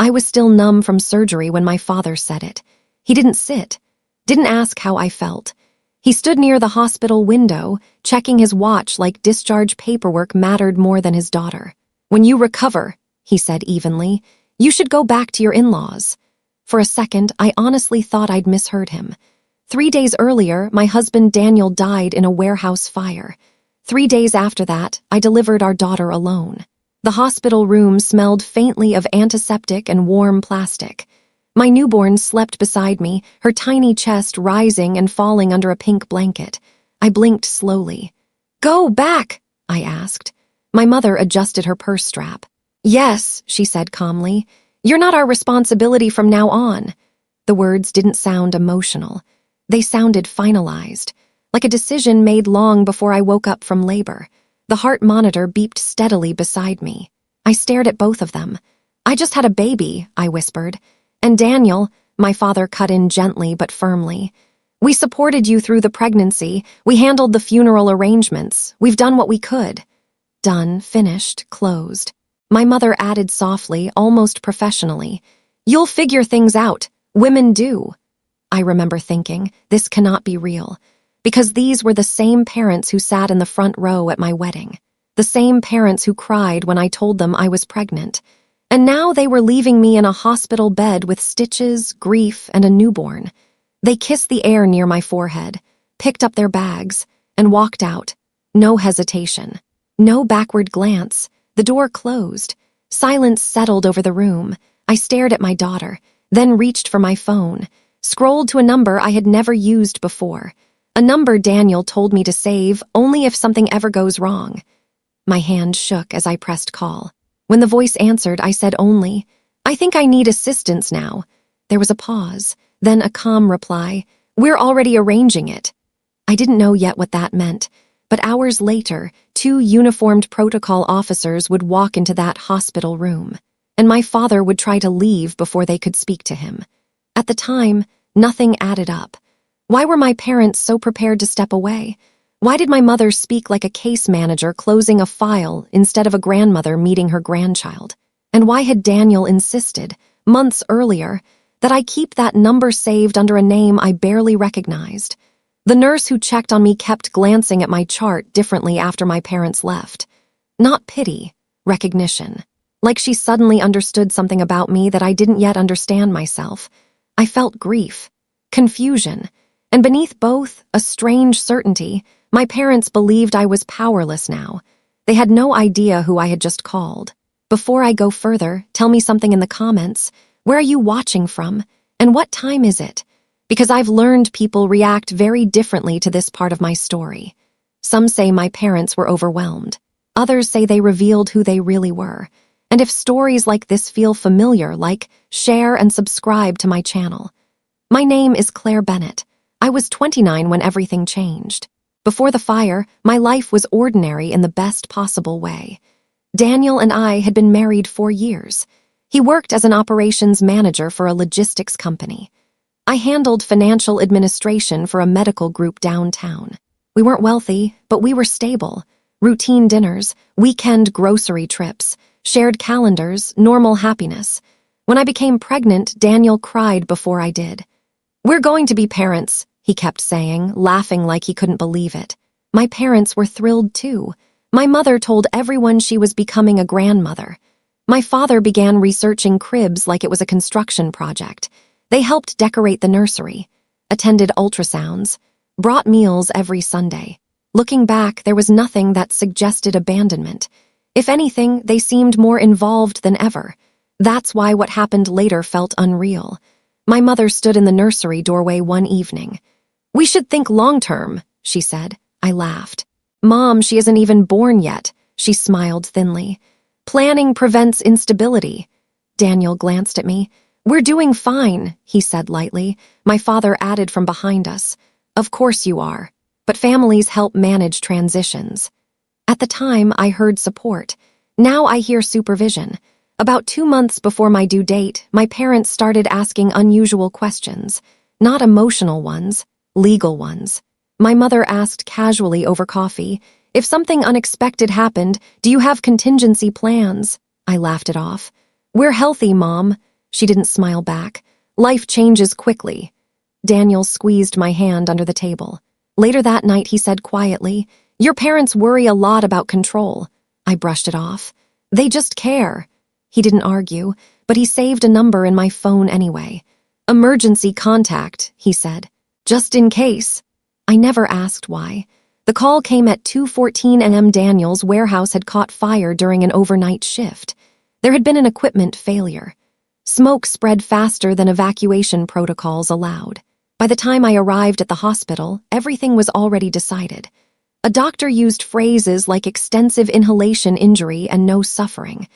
I was still numb from surgery when my father said it. He didn't sit, didn't ask how I felt. He stood near the hospital window, checking his watch like discharge paperwork mattered more than his daughter. "When you recover," he said evenly, "you should go back to your in-laws." For a second, I honestly thought I'd misheard him. 3 days earlier, my husband Daniel died in a warehouse fire. 3 days after that, I delivered our daughter alone. The hospital room smelled faintly of antiseptic and warm plastic. My newborn slept beside me, her tiny chest rising and falling under a pink blanket. I blinked slowly. "Go back," I asked. My mother adjusted her purse strap. "Yes," she said calmly. "You're not our responsibility from now on." The words didn't sound emotional. They sounded finalized, like a decision made long before I woke up from labor. The heart monitor beeped steadily beside me. I stared at both of them. "I just had a baby," I whispered. "And Daniel," my father cut in gently but firmly. "We supported you through the pregnancy. We handled the funeral arrangements. We've done what we could." Done, finished, closed. My mother added softly, almost professionally, "You'll figure things out. Women do." I remember thinking, this cannot be real, because these were the same parents who sat in the front row at my wedding, the same parents who cried when I told them I was pregnant. And now they were leaving me in a hospital bed with stitches, grief, and a newborn. They kissed the air near my forehead, picked up their bags, and walked out. No hesitation. No backward glance. The door closed. Silence settled over the room. I stared at my daughter, then reached for my phone, scrolled to a number I had never used before. A number Daniel told me to save only if something ever goes wrong. My hand shook as I pressed call. When the voice answered, I said only, "I think I need assistance now." There was a pause, then a calm reply, "We're already arranging it." I didn't know yet what that meant, but hours later, 2 uniformed protocol officers would walk into that hospital room, and my father would try to leave before they could speak to him. At the time, nothing added up. Why were my parents so prepared to step away? Why did my mother speak like a case manager closing a file instead of a grandmother meeting her grandchild? And why had Daniel insisted, months earlier, that I keep that number saved under a name I barely recognized? The nurse who checked on me kept glancing at my chart differently after my parents left. Not pity, recognition. Like she suddenly understood something about me that I didn't yet understand myself. I felt grief, confusion, and beneath both, a strange certainty. My parents believed I was powerless now. They had no idea who I had just called. Before I go further, tell me something in the comments. Where are you watching from? And what time is it? Because I've learned people react very differently to this part of my story. Some say my parents were overwhelmed. Others say they revealed who they really were. And if stories like this feel familiar, like, share and subscribe to my channel. My name is Claire Bennett. I was 29 when everything changed. Before the fire, my life was ordinary in the best possible way. Daniel and I had been married 4 years. He worked as an operations manager for a logistics company. I handled financial administration for a medical group downtown. We weren't wealthy, but we were stable. Routine dinners, weekend grocery trips, shared calendars, normal happiness. When I became pregnant, Daniel cried before I did. "We're going to be parents," he kept saying, laughing like he couldn't believe it. My parents were thrilled too. My mother told everyone she was becoming a grandmother. My father began researching cribs like it was a construction project. They helped decorate the nursery, attended ultrasounds, brought meals every Sunday. Looking back, there was nothing that suggested abandonment. If anything, they seemed more involved than ever. That's why what happened later felt unreal. My mother stood in the nursery doorway one evening. "We should think long-term," she said. I laughed. "Mom, she isn't even born yet," she smiled thinly. "Planning prevents instability." Daniel glanced at me. "We're doing fine," he said lightly. My father added from behind us, "Of course you are, but families help manage transitions." At the time, I heard support. Now I hear supervision. About 2 months before my due date, my parents started asking unusual questions. Not emotional ones, legal ones. My mother asked casually over coffee, "If something unexpected happened, do you have contingency plans?" I laughed it off. "We're healthy, Mom." She didn't smile back. Life changes quickly. Daniel squeezed my hand under the table. Later that night, he said quietly, "Your parents worry a lot about control." I brushed it off. "They just care." He didn't argue, but he saved a number in my phone anyway. "Emergency contact," he said. "Just in case." I never asked why. The call came at 2:14 a.m. Daniel's warehouse had caught fire during an overnight shift. There had been an equipment failure. Smoke spread faster than evacuation protocols allowed. By the time I arrived at the hospital, everything was already decided. A doctor used phrases like extensive inhalation injury and no suffering.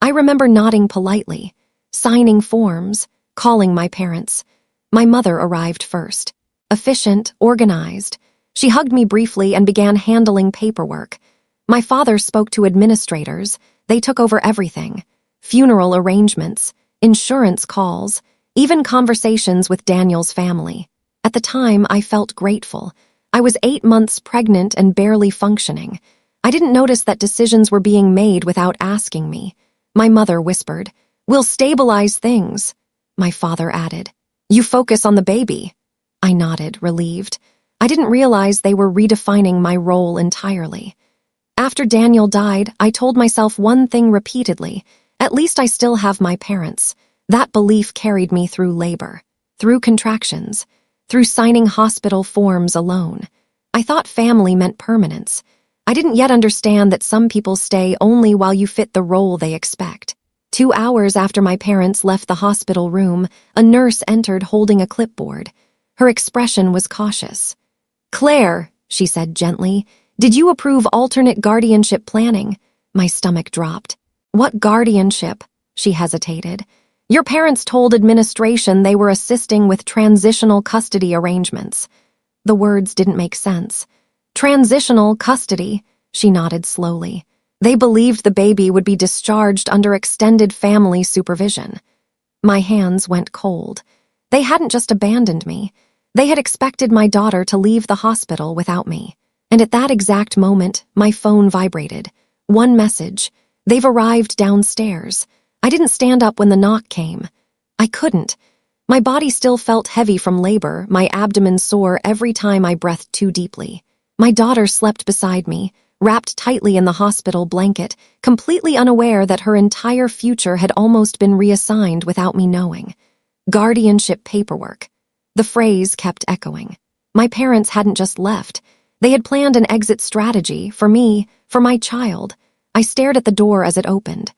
I remember nodding politely, signing forms, calling my parents. My mother arrived first. Efficient, organized. She hugged me briefly and began handling paperwork. My father spoke to administrators. They took over everything. Funeral arrangements, insurance calls, even conversations with Daniel's family. At the time, I felt grateful. I was 8 months pregnant and barely functioning. I didn't notice that decisions were being made without asking me. My mother whispered, "We'll stabilize things." My father added, "You focus on the baby." I nodded, relieved. I didn't realize they were redefining my role entirely. After Daniel died, I told myself one thing repeatedly: at least I still have my parents. That belief carried me through labor, through contractions, through signing hospital forms alone. I thought family meant permanence. I didn't yet understand that some people stay only while you fit the role they expect. 2 hours after my parents left the hospital room, a nurse entered holding a clipboard. Her expression was cautious. "Claire," she said gently, "did you approve alternate guardianship planning?" My stomach dropped. "What guardianship?" She hesitated. "Your parents told administration they were assisting with transitional custody arrangements." The words didn't make sense. "Transitional custody," she nodded slowly. "They believed the baby would be discharged under extended family supervision." My hands went cold. They hadn't just abandoned me. They had expected my daughter to leave the hospital without me. And at that exact moment, my phone vibrated. One message: "They've arrived downstairs." I didn't stand up when the knock came. I couldn't. My body still felt heavy from labor, my abdomen sore every time I breathed too deeply. My daughter slept beside me, wrapped tightly in the hospital blanket, completely unaware that her entire future had almost been reassigned without me knowing. Guardianship paperwork. The phrase kept echoing. My parents hadn't just left. They had planned an exit strategy for me, for my child. I stared at the door as it opened.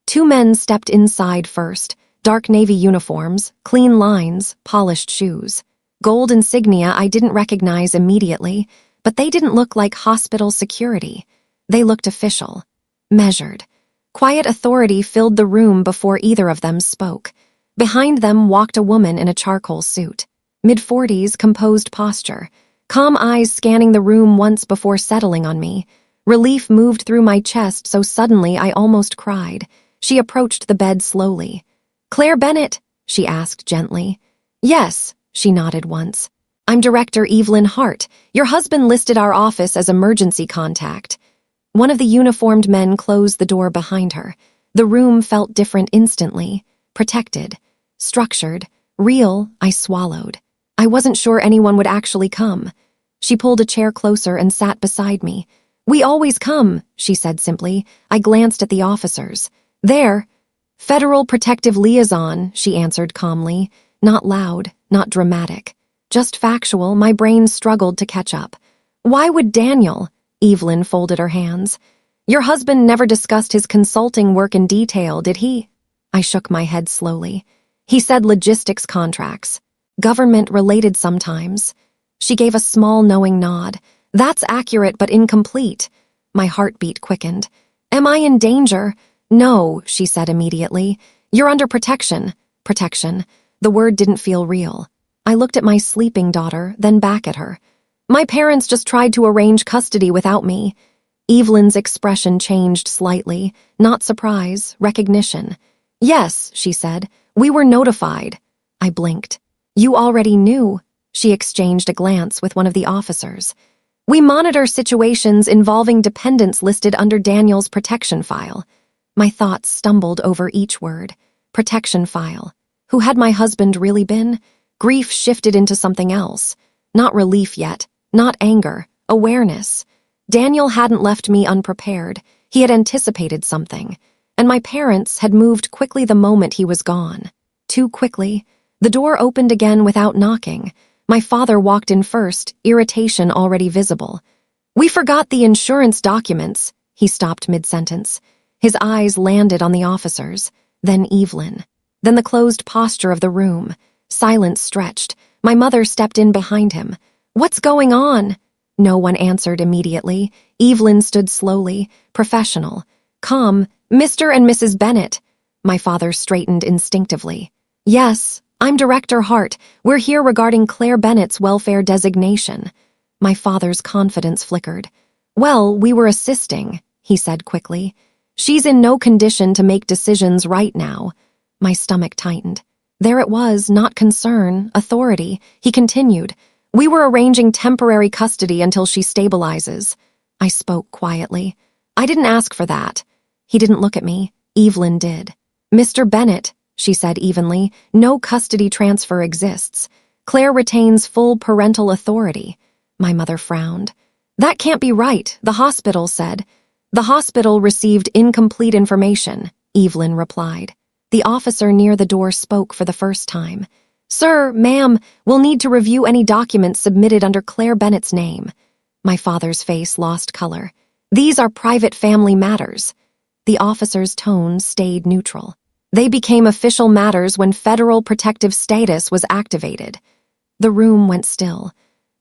2 men stepped inside first, dark navy uniforms, clean lines, polished shoes. Gold insignia I didn't recognize immediately, but they didn't look like hospital security. They looked official, measured. Quiet authority filled the room before either of them spoke. Behind them walked a woman in a charcoal suit. Mid-40s, composed posture. Calm eyes scanning the room once before settling on me. Relief moved through my chest so suddenly I almost cried. She approached the bed slowly. "Claire Bennett?" she asked gently. "Yes," she nodded once. "I'm Director Evelyn Hart. Your husband listed our office as emergency contact." One of the uniformed men closed the door behind her. The room felt different instantly. Protected, structured, real. I swallowed. I wasn't sure anyone would actually come. She pulled a chair closer and sat beside me. "We always come," she said simply. I glanced at the officers. "There." "Federal Protective Liaison," she answered calmly. Not loud, not dramatic. Just factual. My brain struggled to catch up. "Why would Daniel?" Evelyn folded her hands. "Your husband never discussed his consulting work in detail, did he?" I shook my head slowly. "He said logistics contracts. Government-related sometimes." She gave a small knowing nod. "That's accurate but incomplete." My heartbeat quickened. "Am I in danger?" "No," she said immediately. "You're under protection." Protection. The word didn't feel real. I looked at my sleeping daughter, then back at her. "My parents just tried to arrange custody without me." Evelyn's expression changed slightly. Not surprise, recognition. "Yes," she said. "We were notified." I blinked. "You already knew?" She exchanged a glance with one of the officers. "We monitor situations involving dependents listed under Daniel's protection file." My thoughts stumbled over each word. Protection file. Who had my husband really been? Grief shifted into something else. Not relief yet, not anger, awareness. Daniel hadn't left me unprepared. He had anticipated something. And my parents had moved quickly the moment he was gone. Too quickly. The door opened again without knocking. My father walked in first, irritation already visible. "We forgot the insurance documents." He stopped mid-sentence. His eyes landed on the officers, then Evelyn. Then the closed posture of the room. Silence stretched. My mother stepped in behind him. "What's going on?" No one answered immediately. Evelyn stood slowly, professional. "Calm, Mr. and Mrs. Bennett." My father straightened instinctively. "Yes, I'm Director Hart. We're here regarding Claire Bennett's welfare designation." My father's confidence flickered. "Well, we were assisting," he said quickly. "She's in no condition to make decisions right now." My stomach tightened. There it was, not concern, authority. He continued. "We were arranging temporary custody until she stabilizes." I spoke quietly. "I didn't ask for that." He didn't look at me. Evelyn did. "Mr. Bennett," she said evenly, "no custody transfer exists. Claire retains full parental authority." My mother frowned. "That can't be right," the hospital said. "The hospital received incomplete information," Evelyn replied. The officer near the door spoke for the first time. "Sir, ma'am, we'll need to review any documents submitted under Claire Bennett's name." My father's face lost color. "These are private family matters." The officer's tone stayed neutral. "They became official matters when federal protective status was activated." The room went still.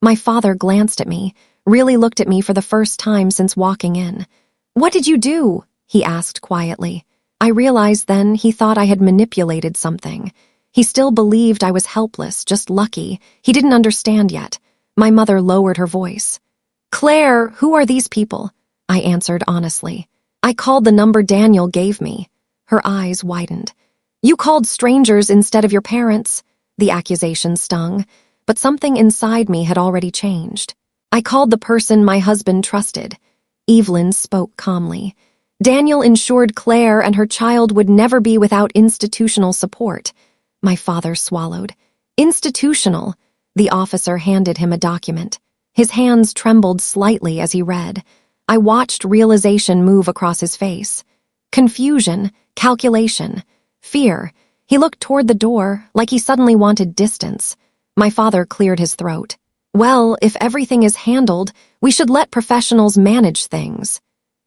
My father glanced at me, really looked at me for the first time since walking in. "What did you do?" he asked quietly. I realized then he thought I had manipulated something. He still believed I was helpless, just lucky. He didn't understand yet. My mother lowered her voice. "Claire, who are these people?" I answered honestly. "I called the number Daniel gave me." Her eyes widened. "You called strangers instead of your parents." The accusation stung, but something inside me had already changed. "I called the person my husband trusted." Evelyn spoke calmly. "Daniel ensured Claire and her child would never be without institutional support." My father swallowed. "Institutional?" The officer handed him a document. His hands trembled slightly as he read. I watched realization move across his face. Confusion, calculation, fear. He looked toward the door, like he suddenly wanted distance. My father cleared his throat. "Well, if everything is handled, we should let professionals manage things."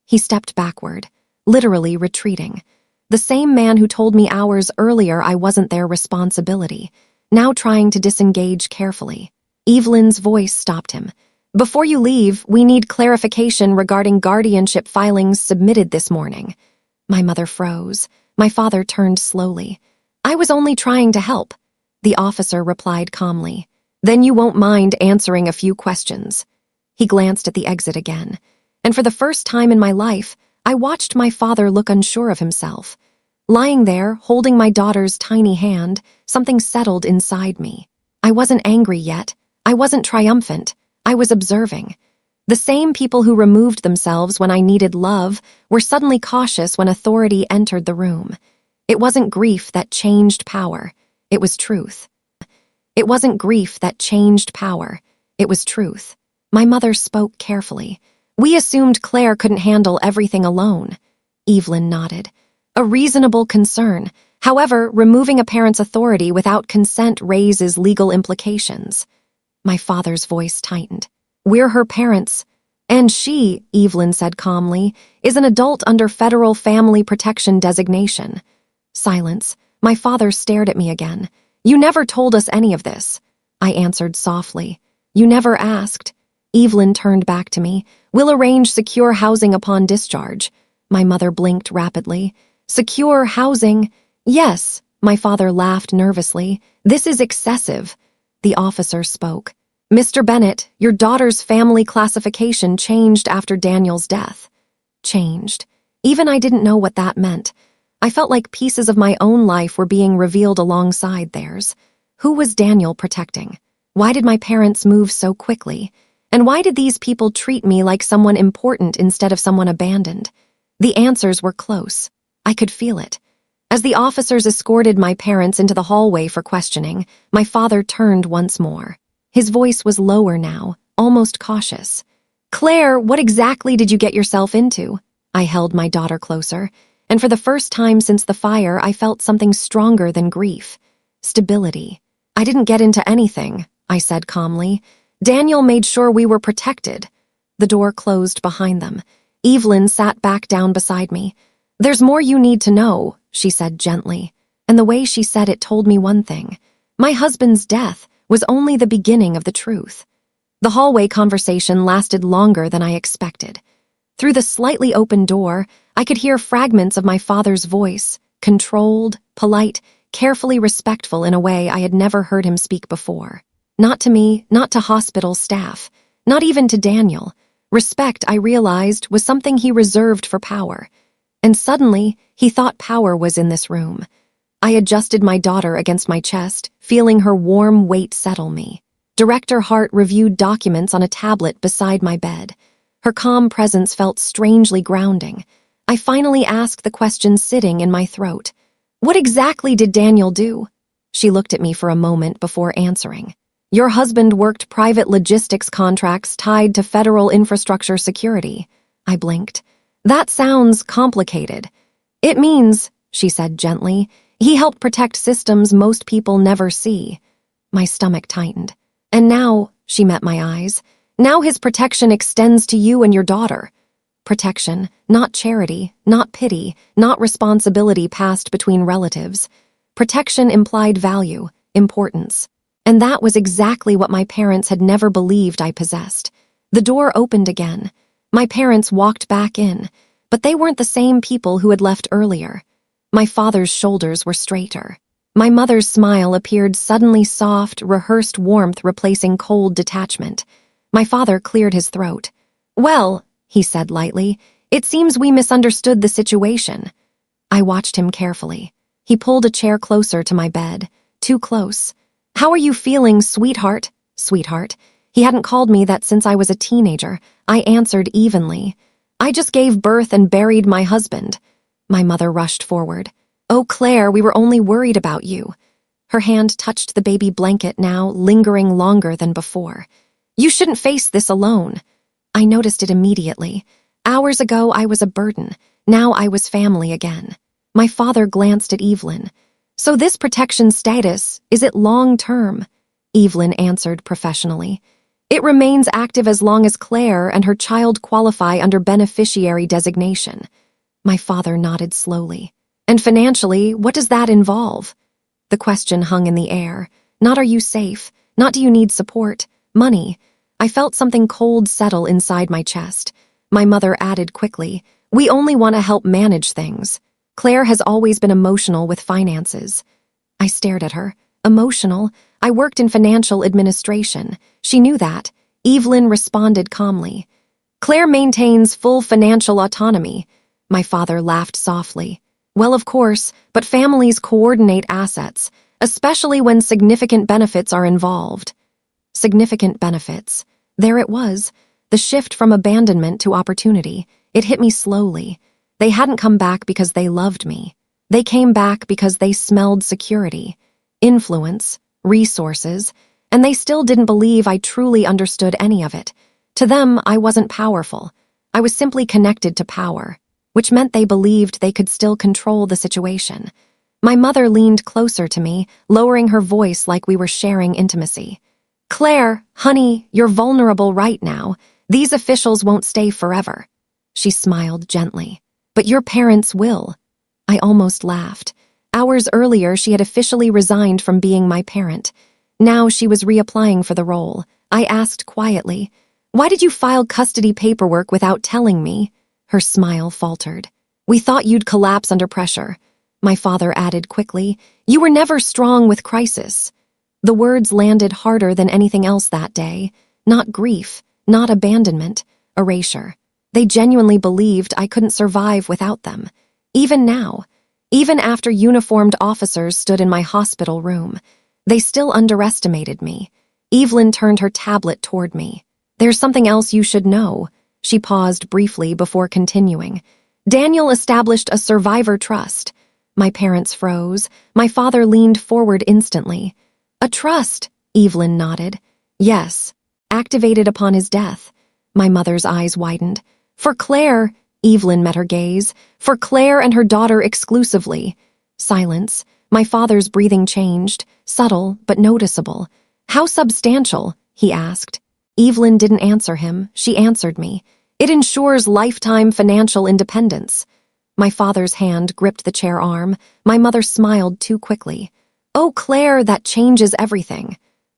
He stepped backward, literally retreating. The same man who told me hours earlier I wasn't their responsibility, now trying to disengage carefully. Evelyn's voice stopped him. "Before you leave, we need clarification regarding guardianship filings submitted this morning." My mother froze. My father turned slowly. "I was only trying to help." The officer replied calmly. "Then you won't mind answering a few questions." He glanced at the exit again. And for the first time in my life, I watched my father look unsure of himself. Lying there, holding my daughter's tiny hand, something settled inside me. I wasn't angry yet. I wasn't triumphant. I was observing. The same people who removed themselves when I needed love were suddenly cautious when authority entered the room. It wasn't grief that changed power. It was truth. It wasn't grief that changed power. It was truth. My mother spoke carefully. "We assumed Claire couldn't handle everything alone." Evelyn nodded. "A reasonable concern. However, removing a parent's authority without consent raises legal implications." My father's voice tightened. "We're her parents. And she," Evelyn said calmly, "is an adult under federal family protection designation." Silence. My father stared at me again. "You never told us any of this." I answered softly. "You never asked." Evelyn turned back to me. "We'll arrange secure housing upon discharge." My mother blinked rapidly. "Secure housing?" "Yes." My father laughed nervously. "This is excessive." The officer spoke. "Mr. Bennett, your daughter's family classification changed after Daniel's death." Changed. Even I didn't know what that meant. I felt like pieces of my own life were being revealed alongside theirs. Who was Daniel protecting? Why did my parents move so quickly? And why did these people treat me like someone important instead of someone abandoned? The answers were close. I could feel it. As the officers escorted my parents into the hallway for questioning, my father turned once more. His voice was lower now, almost cautious. "Claire, what exactly did you get yourself into?" I held my daughter closer, and for the first time since the fire, I felt something stronger than grief. Stability. "I didn't get into anything," I said calmly. "Daniel made sure we were protected." The door closed behind them. Evelyn sat back down beside me. "There's more you need to know," she said gently, and the way she said it told me one thing. My husband's death was only the beginning of the truth. The hallway conversation lasted longer than I expected. Through the slightly open door, I could hear fragments of my father's voice, controlled, polite, carefully respectful in a way I had never heard him speak before. Not to me, not to hospital staff, not even to Daniel. Respect, I realized, was something he reserved for power. And suddenly, he thought power was in this room. I adjusted my daughter against my chest, feeling her warm weight settle me. Director Hart reviewed documents on a tablet beside my bed. Her calm presence felt strangely grounding. I finally asked the question sitting in my throat. "What exactly did Daniel do?" She looked at me for a moment before answering. "Your husband worked private logistics contracts tied to federal infrastructure security." I blinked. "That sounds complicated." "It means," she said gently, "he helped protect systems most people never see." My stomach tightened. "And now," she met my eyes, "now his protection extends to you and your daughter." Protection, not charity, not pity, not responsibility passed between relatives. Protection implied value, importance. And that was exactly what my parents had never believed I possessed. The door opened again. My parents walked back in, but they weren't the same people who had left earlier. My father's shoulders were straighter. My mother's smile appeared suddenly soft, rehearsed warmth replacing cold detachment. My father cleared his throat. "Well," he said lightly, "it seems we misunderstood the situation." I watched him carefully. He pulled a chair closer to my bed, too close. "How are you feeling, sweetheart?" Sweetheart. He hadn't called me that since I was a teenager. I answered evenly. "I just gave birth and buried my husband." My mother rushed forward. "Oh, Claire, we were only worried about you." Her hand touched the baby blanket now, lingering longer than before. "You shouldn't face this alone." I noticed it immediately. Hours ago, I was a burden. Now I was family again. My father glanced at Evelyn. "So this protection status, is it long-term?" Evelyn answered professionally. "It remains active as long as Claire and her child qualify under beneficiary designation." My father nodded slowly. "And financially, what does that involve?" The question hung in the air. Not "are you safe?" Not "do you need support?" Money. I felt something cold settle inside my chest. My mother added quickly, "We only want to help manage things." Claire has always been emotional with finances. I stared at her. Emotional? I worked in financial administration. She knew that. Evelyn responded calmly. "Claire maintains full financial autonomy." My father laughed softly. "Well, of course, but families coordinate assets, especially when significant benefits are involved." Significant benefits. There it was. The shift from abandonment to opportunity. It hit me slowly. They hadn't come back because they loved me. They came back because they smelled security, influence, resources, and they still didn't believe I truly understood any of it. To them, I wasn't powerful. I was simply connected to power, which meant they believed they could still control the situation. My mother leaned closer to me, lowering her voice like we were sharing intimacy. "Claire, honey, you're vulnerable right now. These officials won't stay forever." She smiled gently. "But your parents will." I almost laughed. Hours earlier, she had officially resigned from being my parent. Now she was reapplying for the role. I asked quietly, "Why did you file custody paperwork without telling me?" Her smile faltered. "We thought you'd collapse under pressure." My father added quickly, "You were never strong with crisis." The words landed harder than anything else that day. Not grief, not abandonment, erasure. They genuinely believed I couldn't survive without them. Even now, even after uniformed officers stood in my hospital room, they still underestimated me. Evelyn turned her tablet toward me. "There's something else you should know." She paused briefly before continuing. "Daniel established a survivor trust. My parents froze. My father leaned forward instantly. A trust, Evelyn nodded. Yes, activated upon his death. My mother's eyes widened. For Claire, Evelyn met her gaze. For Claire and her daughter exclusively. Silence. My father's breathing changed, subtle but noticeable. How substantial? He asked. Evelyn didn't answer him. She answered me. It ensures lifetime financial independence. My father's hand gripped the chair arm. My mother smiled too quickly. Oh, Claire, that changes everything.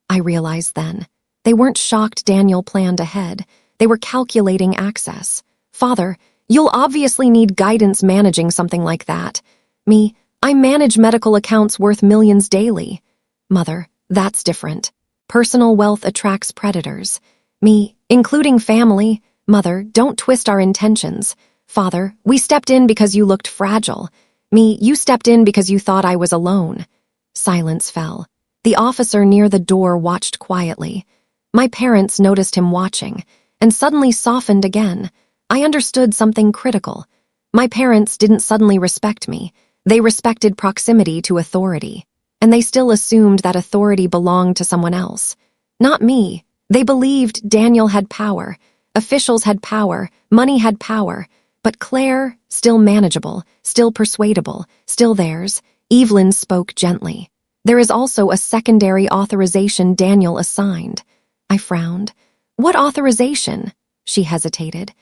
I realized then. They weren't shocked Daniel planned ahead. They were calculating access. Father, you'll obviously need guidance managing something like that. Me, I manage medical accounts worth millions daily. Mother, that's different. Personal wealth attracts predators. Me, including family. Mother, don't twist our intentions. Father, we stepped in because you looked fragile. Me, you stepped in because you thought I was alone. Silence fell. The officer near the door watched quietly. My parents noticed him watching, and suddenly softened again. I understood something critical. My parents didn't suddenly respect me. They respected proximity to authority. And they still assumed that authority belonged to someone else. Not me. They believed Daniel had power. Officials had power. Money had power. But Claire, still manageable, still persuadable, still theirs. Evelyn spoke gently. There is also a secondary authorization Daniel assigned. I frowned. What authorization? She hesitated.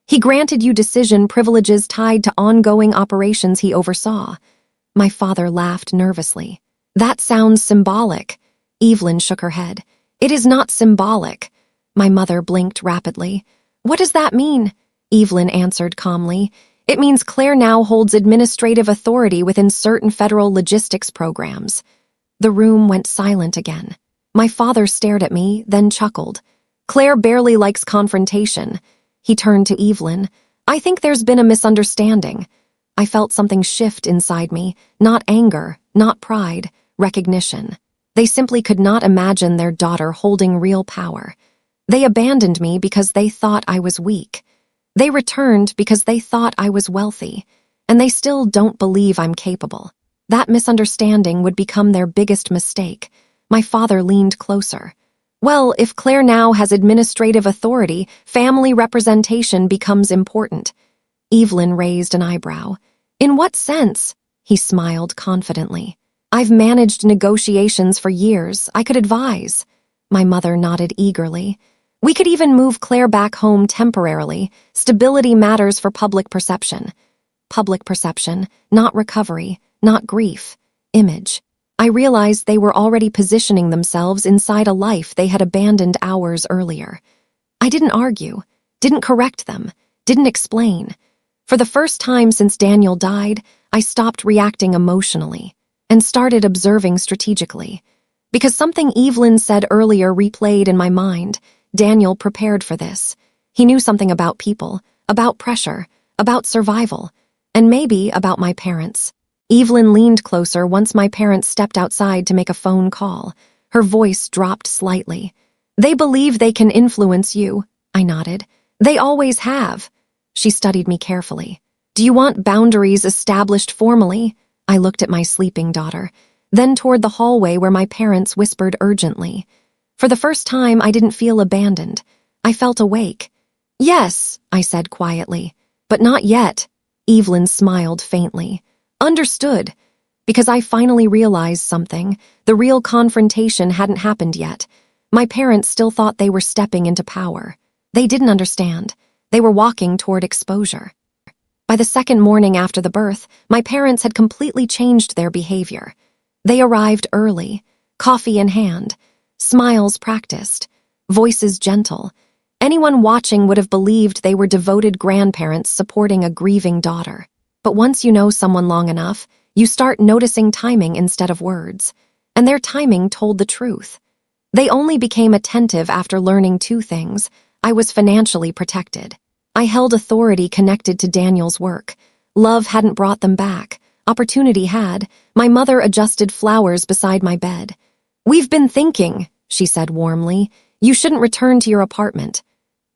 He granted you decision privileges tied to ongoing operations he oversaw. My father laughed nervously. That sounds symbolic. Evelyn shook her head. It is not symbolic. My mother blinked rapidly. What does that mean? Evelyn answered calmly. It means Claire now holds administrative authority within certain federal logistics programs. The room went silent again. My father stared at me, then chuckled. Claire barely likes confrontation. He turned to Evelyn. I think there's been a misunderstanding. I felt something shift inside me, not anger, not pride, recognition. They simply could not imagine their daughter holding real power. They abandoned me because they thought I was weak. They returned because they thought I was wealthy, and they still don't believe I'm capable. That misunderstanding would become their biggest mistake. My father leaned closer. Well, if Claire now has administrative authority, family representation becomes important. Evelyn raised an eyebrow. In what sense? He smiled confidently. I've managed negotiations for years. I could advise. My mother nodded eagerly. We could even move Claire back home temporarily. Stability matters for public perception. Public perception, not recovery, not grief. Image. I realized they were already positioning themselves inside a life they had abandoned hours earlier. I didn't argue, didn't correct them, didn't explain. For the first time since Daniel died, I stopped reacting emotionally and started observing strategically. Because something Evelyn said earlier replayed in my mind. Daniel prepared for this. He knew something about people, about pressure, about survival, and maybe about my parents. Evelyn leaned closer once my parents stepped outside to make a phone call. Her voice dropped slightly. They believe they can influence you, I nodded. They always have. She studied me carefully. Do you want boundaries established formally? I looked at my sleeping daughter, then toward the hallway where my parents whispered urgently. For the first time, I didn't feel abandoned. I felt awake. Yes, I said quietly. But not yet. Evelyn smiled faintly. Understood. Because I finally realized something. The real confrontation hadn't happened yet. My parents still thought they were stepping into power. They didn't understand. They were walking toward exposure. By the second morning after the birth, my parents had completely changed their behavior. They arrived early, coffee in hand, smiles practiced, voices gentle. Anyone watching would have believed they were devoted grandparents supporting a grieving daughter. But once you know someone long enough, you start noticing timing instead of words. And their timing told the truth. They only became attentive after learning two things. I was financially protected. I held authority connected to Daniel's work. Love hadn't brought them back. Opportunity had. My mother adjusted flowers beside my bed. We've been thinking, she said warmly. You shouldn't return to your apartment.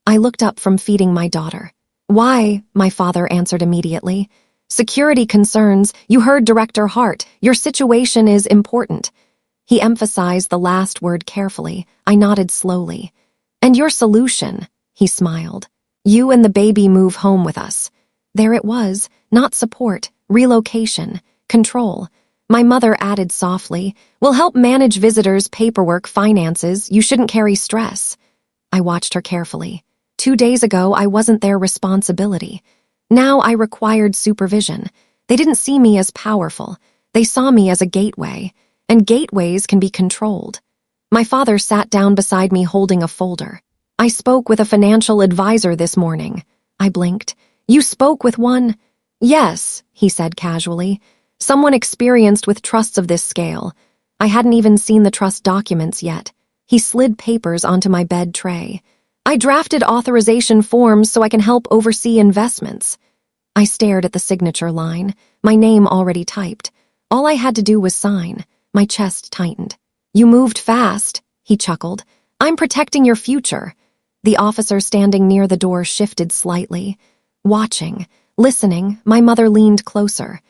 I looked up from feeding my daughter. Why? My father answered immediately. Security concerns, you heard Director Hart, your situation is important. He emphasized the last word carefully. I nodded slowly. And your solution, he smiled. You and the baby move home with us. There it was, not support, relocation, control. My mother added softly, we'll help manage visitors, paperwork, finances, you shouldn't carry stress. I watched her carefully. 2 days ago, I wasn't their responsibility. Now I required supervision. They didn't see me as powerful. They saw me as a gateway, and gateways can be controlled. My father sat down beside me holding a folder. I spoke with a financial advisor this morning. I blinked. You spoke with one? Yes, he said casually. Someone experienced with trusts of this scale. I hadn't even seen the trust documents yet. He slid papers onto my bed tray. I drafted authorization forms so I can help oversee investments. I stared at the signature line, my name already typed. All I had to do was sign. My chest tightened. You moved fast, he chuckled. I'm protecting your future. The officer standing near the door shifted slightly. Watching, listening, my mother leaned closer.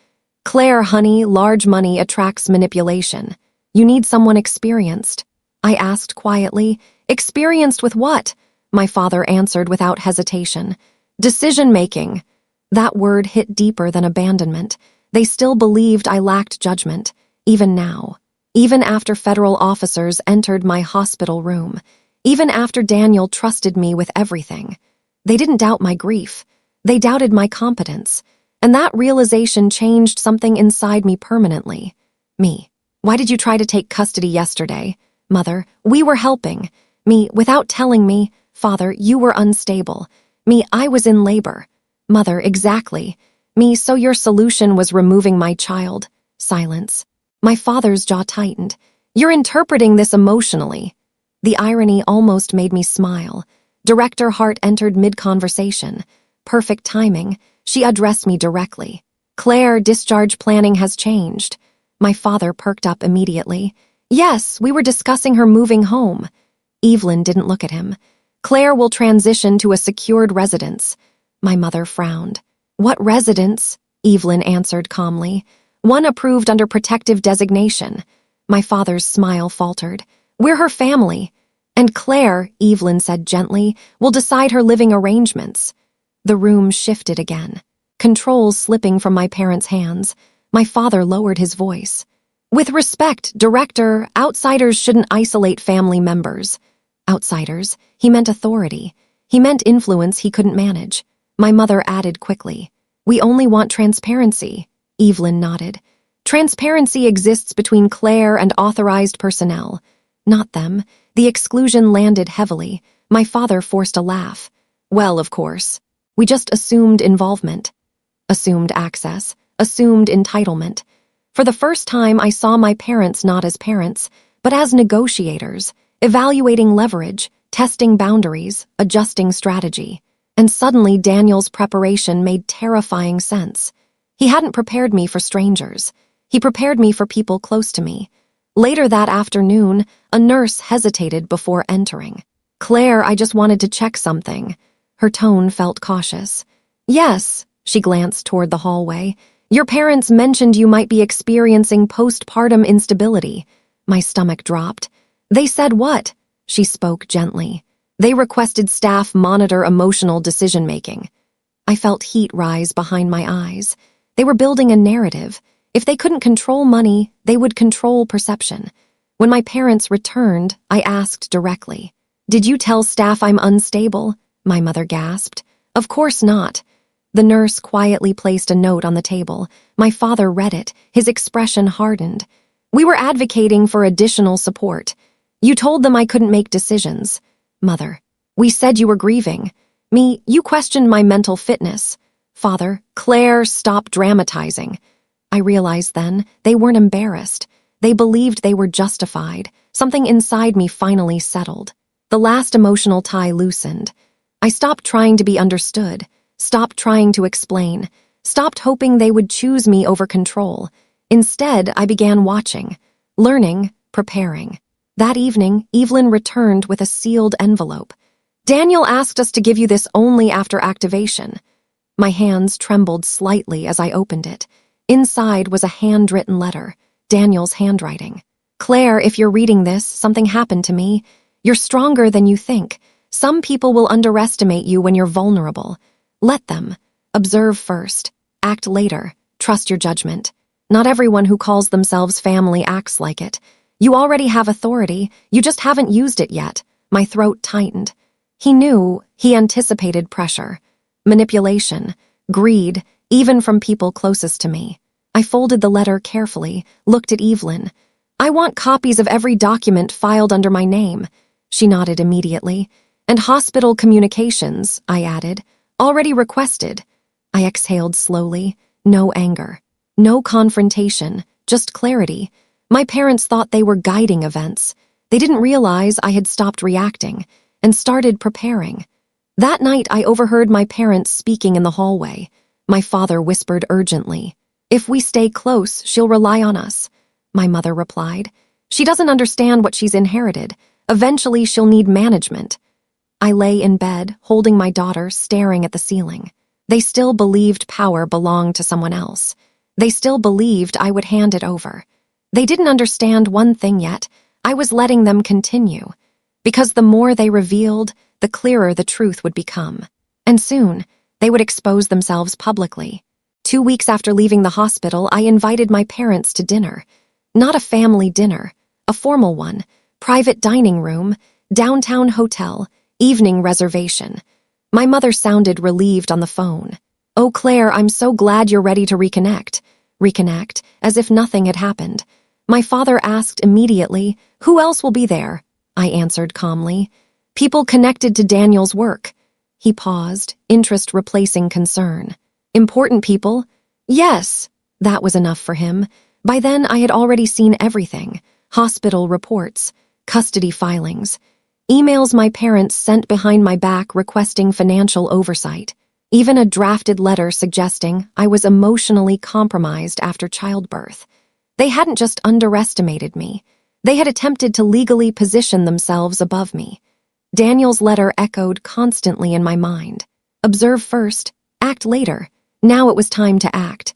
Claire, honey, large money attracts manipulation. You need someone experienced. I asked quietly. Experienced with what? My father answered without hesitation. Decision-making. That word hit deeper than abandonment. They still believed I lacked judgment, even now. Even after federal officers entered my hospital room. Even after Daniel trusted me with everything. They didn't doubt my grief. They doubted my competence. And that realization changed something inside me permanently. Me. Why did you try to take custody yesterday? Mother, we were helping. Me, without telling me. Father, you were unstable. Me, I was in labor. Mother, exactly. Me, so your solution was removing my child. Silence. My father's jaw tightened. You're interpreting this emotionally. The irony almost made me smile. Director Hart entered mid-conversation. Perfect timing. She addressed me directly. Claire, discharge planning has changed. My father perked up immediately. Yes, we were discussing her moving home. Evelyn didn't look at him. Claire will transition to a secured residence. My mother frowned. What residence? Evelyn answered calmly. One approved under protective designation. My father's smile faltered. We're her family. And Claire, Evelyn said gently, will decide her living arrangements. The room shifted again. Control slipping from my parents' hands. My father lowered his voice. With respect, Director, outsiders shouldn't isolate family members. Outsiders? He meant authority. He meant influence he couldn't manage. My mother added quickly. We only want transparency. Evelyn nodded. Transparency exists between Claire and authorized personnel. Not them. The exclusion landed heavily. My father forced a laugh. Well, of course. We just assumed involvement. Assumed access. Assumed entitlement. For the first time, I saw my parents not as parents, but as negotiators, evaluating leverage, testing boundaries, adjusting strategy. And suddenly Daniel's preparation made terrifying sense. He hadn't prepared me for strangers. He prepared me for people close to me. Later that afternoon, a nurse hesitated before entering. Claire, I just wanted to check something. Her tone felt cautious. Yes, she glanced toward the hallway. Your parents mentioned you might be experiencing postpartum instability. My stomach dropped. They said what? She spoke gently. They requested staff monitor emotional decision-making. I felt heat rise behind my eyes. They were building a narrative. If they couldn't control money, they would control perception. When my parents returned, I asked directly. Did you tell staff I'm unstable? My mother gasped. Of course not. The nurse quietly placed a note on the table. My father read it. His expression hardened. We were advocating for additional support. You told them I couldn't make decisions. Mother, we said you were grieving. Me, you questioned my mental fitness. Father, Claire, stop dramatizing. I realized then they weren't embarrassed. They believed they were justified. Something inside me finally settled. The last emotional tie loosened. I stopped trying to be understood. Stopped trying to explain. Stopped hoping they would choose me over control. Instead, I began watching, learning, preparing. That evening, Evelyn returned with a sealed envelope. Daniel asked us to give you this only after activation. My hands trembled slightly as I opened it. Inside was a handwritten letter, Daniel's handwriting. Claire, if you're reading this, something happened to me. You're stronger than you think. Some people will underestimate you when you're vulnerable. Let them. Observe first. Act later. Trust your judgment. Not everyone who calls themselves family acts like it. You already have authority, you just haven't used it yet. My throat tightened. He knew, he anticipated pressure. Manipulation, greed, even from people closest to me. I folded the letter carefully, looked at Evelyn. I want copies of every document filed under my name. She nodded immediately. And hospital communications, I added. Already requested. I exhaled slowly. No anger. No confrontation, just clarity. My parents thought they were guiding events. They didn't realize I had stopped reacting and started preparing. That night, I overheard my parents speaking in the hallway. My father whispered urgently, "If we stay close, she'll rely on us." My mother replied, "She doesn't understand what she's inherited. Eventually, she'll need management." I lay in bed, holding my daughter, staring at the ceiling. They still believed power belonged to someone else. They still believed I would hand it over. They didn't understand one thing yet. I was letting them continue. Because the more they revealed, the clearer the truth would become. And soon, they would expose themselves publicly. 2 weeks after leaving the hospital, I invited my parents to dinner. Not a family dinner, a formal one, private dining room, downtown hotel, evening reservation. My mother sounded relieved on the phone. "Oh, Claire, I'm so glad you're ready to reconnect." Reconnect, as if nothing had happened. My father asked immediately, "Who else will be there?" I answered calmly, "People connected to Daniel's work." He paused, interest replacing concern. "Important people?" "Yes." That was enough for him. By then, I had already seen everything. Hospital reports, custody filings, emails my parents sent behind my back requesting financial oversight, even a drafted letter suggesting I was emotionally compromised after childbirth. They hadn't just underestimated me. They had attempted to legally position themselves above me. Daniel's letter echoed constantly in my mind. Observe first, act later. Now it was time to act.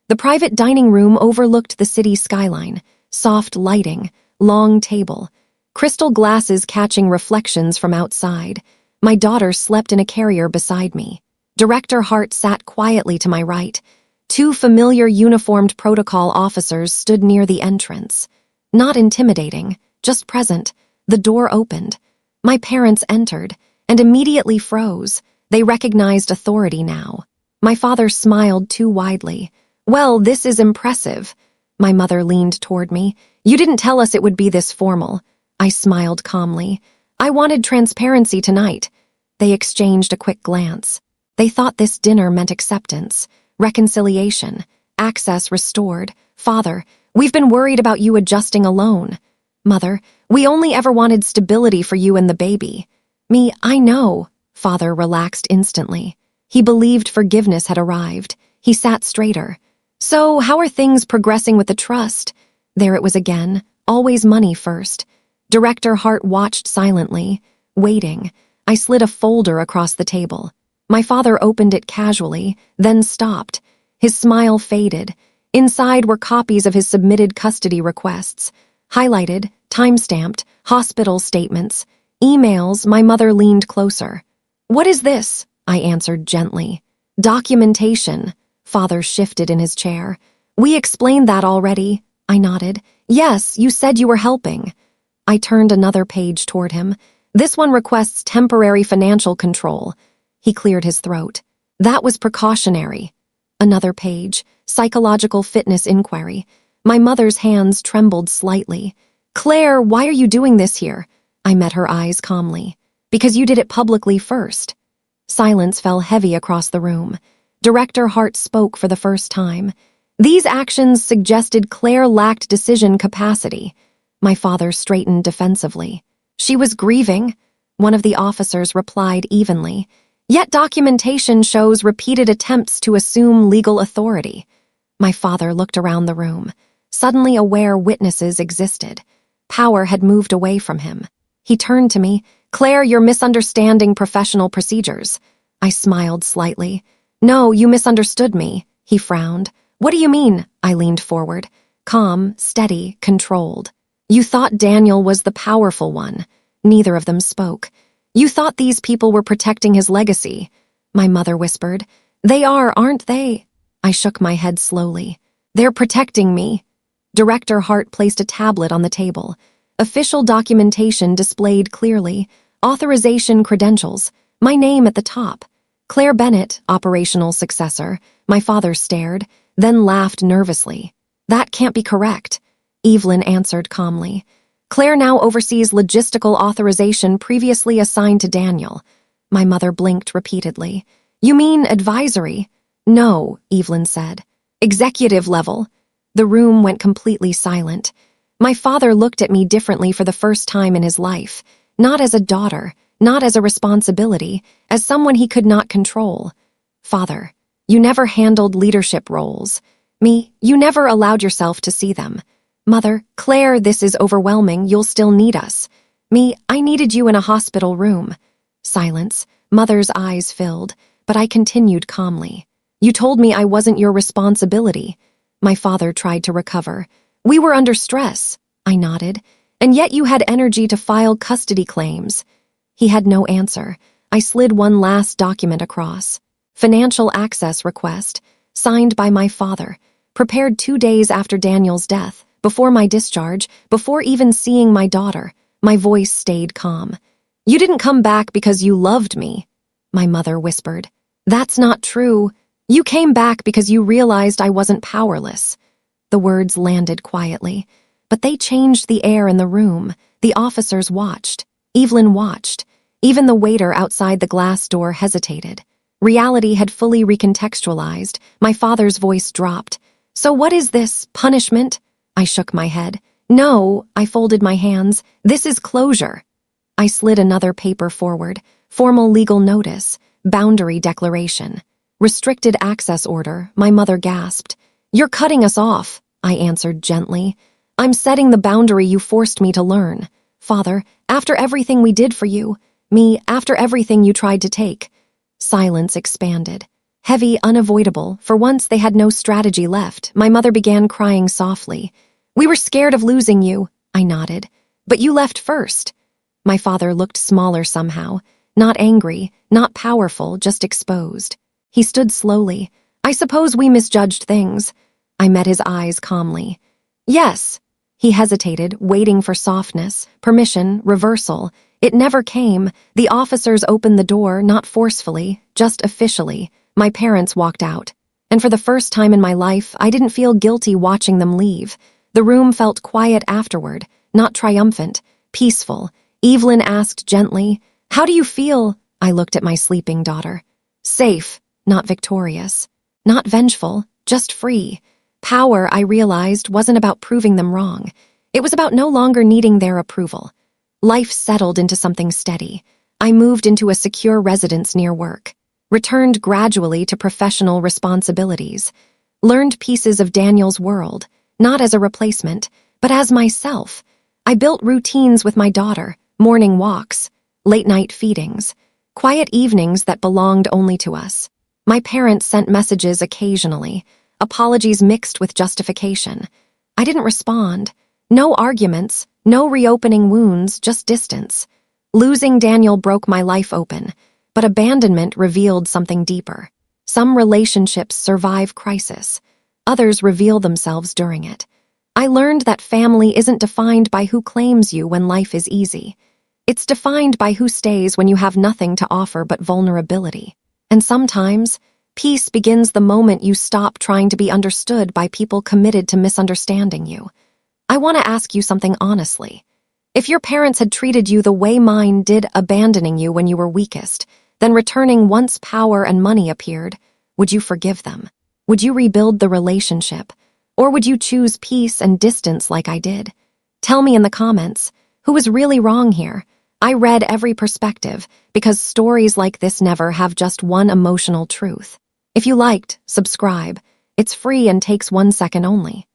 The private dining room overlooked the city skyline, soft lighting, long table, crystal glasses catching reflections from outside. My daughter slept in a carrier beside me. Director Hart sat quietly to my right. 2 familiar uniformed protocol officers stood near the entrance. Not intimidating, just present. The door opened. My parents entered and immediately froze. They recognized authority now. My father smiled too widely. "Well, this is impressive." My mother leaned toward me. "You didn't tell us it would be this formal." I smiled calmly. "I wanted transparency tonight." They exchanged a quick glance. They thought this dinner meant acceptance, reconciliation, access restored. "Father, we've been worried about you adjusting alone." "Mother, we only ever wanted stability for you and the baby." "Me, I know." Father relaxed instantly. He believed forgiveness had arrived. He sat straighter. "So, how are things progressing with the trust?" There it was again, always money first. Director Hart watched silently, waiting. I slid a folder across the table. My father opened it casually, then stopped. His smile faded. Inside were copies of his submitted custody requests. Highlighted, time-stamped, hospital statements, emails. My mother leaned closer. "What is this?" I answered gently. "Documentation." Father shifted in his chair. "We explained that already." I nodded. "Yes, you said you were helping." I turned another page toward him. "This one requests temporary financial control." He cleared his throat. "That was precautionary." Another page, psychological fitness inquiry. My mother's hands trembled slightly. "Claire, why are you doing this here?" I met her eyes calmly. "Because you did it publicly first." Silence fell heavy across the room. Director Hart spoke for the first time. "These actions suggested Claire lacked decision capacity." My father straightened defensively. "She was grieving," one of the officers replied evenly. "Yet documentation shows repeated attempts to assume legal authority." My father looked around the room, suddenly aware witnesses existed. Power had moved away from him. He turned to me. "Claire, you're misunderstanding professional procedures." I smiled slightly. No, you misunderstood me, he frowned. What do you mean? I leaned forward. Calm, steady, controlled. You thought Daniel was the powerful one. Neither of them spoke. You thought these people were protecting his legacy. My mother whispered. They are, aren't they? I shook my head slowly. They're protecting me. Director Hart placed a tablet on the table. Official documentation displayed clearly. Authorization credentials. My name at the top. Claire Bennett, operational successor. My father stared, then laughed nervously. That can't be correct. Evelyn answered calmly. Claire now oversees logistical authorization previously assigned to Daniel. My mother blinked repeatedly. You mean advisory? No, Evelyn said. Executive level. The room went completely silent. My father looked at me differently for the first time in his life, not as a daughter, not as a responsibility, as someone he could not control. Father, you never handled leadership roles. Me, you never allowed yourself to see them. Mother, Claire, this is overwhelming, you'll still need us. Me, I needed you in a hospital room. Silence. Mother's eyes filled, but I continued calmly. You told me I wasn't your responsibility. My father tried to recover. We were under stress, I nodded, and yet you had energy to file custody claims. He had no answer. I slid one last document across. Financial access request, signed by my father, prepared 2 days after Daniel's death, before my discharge, before even seeing my daughter. My voice stayed calm. You didn't come back because you loved me, my mother whispered. That's not true. You came back because you realized I wasn't powerless. The words landed quietly, but they changed the air in the room. The officers watched. Evelyn watched. Even the waiter outside the glass door hesitated. Reality had fully recontextualized. My father's voice dropped. So what is this, punishment? I shook my head. No, I folded my hands. This is closure. I slid another paper forward. Formal legal notice. Boundary declaration. Restricted access order, my mother gasped. You're cutting us off, I answered gently. I'm setting the boundary you forced me to learn. Father, after everything we did for you, me, after everything you tried to take. Silence expanded. Heavy, unavoidable, for once they had no strategy left. My mother began crying softly. We were scared of losing you, I nodded. But you left first. My father looked smaller somehow, not angry, not powerful, just exposed. He stood slowly. I suppose we misjudged things. I met his eyes calmly. Yes. He hesitated, waiting for softness, permission, reversal. It never came. The officers opened the door, not forcefully, just officially. My parents walked out. And for the first time in my life, I didn't feel guilty watching them leave. The room felt quiet afterward, not triumphant, peaceful. Evelyn asked gently, How do you feel? I looked at my sleeping daughter. Safe. Not victorious, not vengeful, just free. Power, I realized, wasn't about proving them wrong. It was about no longer needing their approval. Life settled into something steady. I moved into a secure residence near work, returned gradually to professional responsibilities, learned pieces of Daniel's world, not as a replacement, but as myself. I built routines with my daughter, morning walks, late-night feedings, quiet evenings that belonged only to us. My parents sent messages occasionally, apologies mixed with justification. I didn't respond. No arguments, no reopening wounds, just distance. Losing Daniel broke my life open, but abandonment revealed something deeper. Some relationships survive crisis. Others reveal themselves during it. I learned that family isn't defined by who claims you when life is easy. It's defined by who stays when you have nothing to offer but vulnerability. And sometimes, peace begins the moment you stop trying to be understood by people committed to misunderstanding you. I want to ask you something honestly. If your parents had treated you the way mine did, abandoning you when you were weakest, then returning once power and money appeared, would you forgive them? Would you rebuild the relationship? Or would you choose peace and distance like I did? Tell me in the comments, who was really wrong here? I read every perspective, because stories like this never have just one emotional truth. If you liked, subscribe. It's free and takes 1 second only.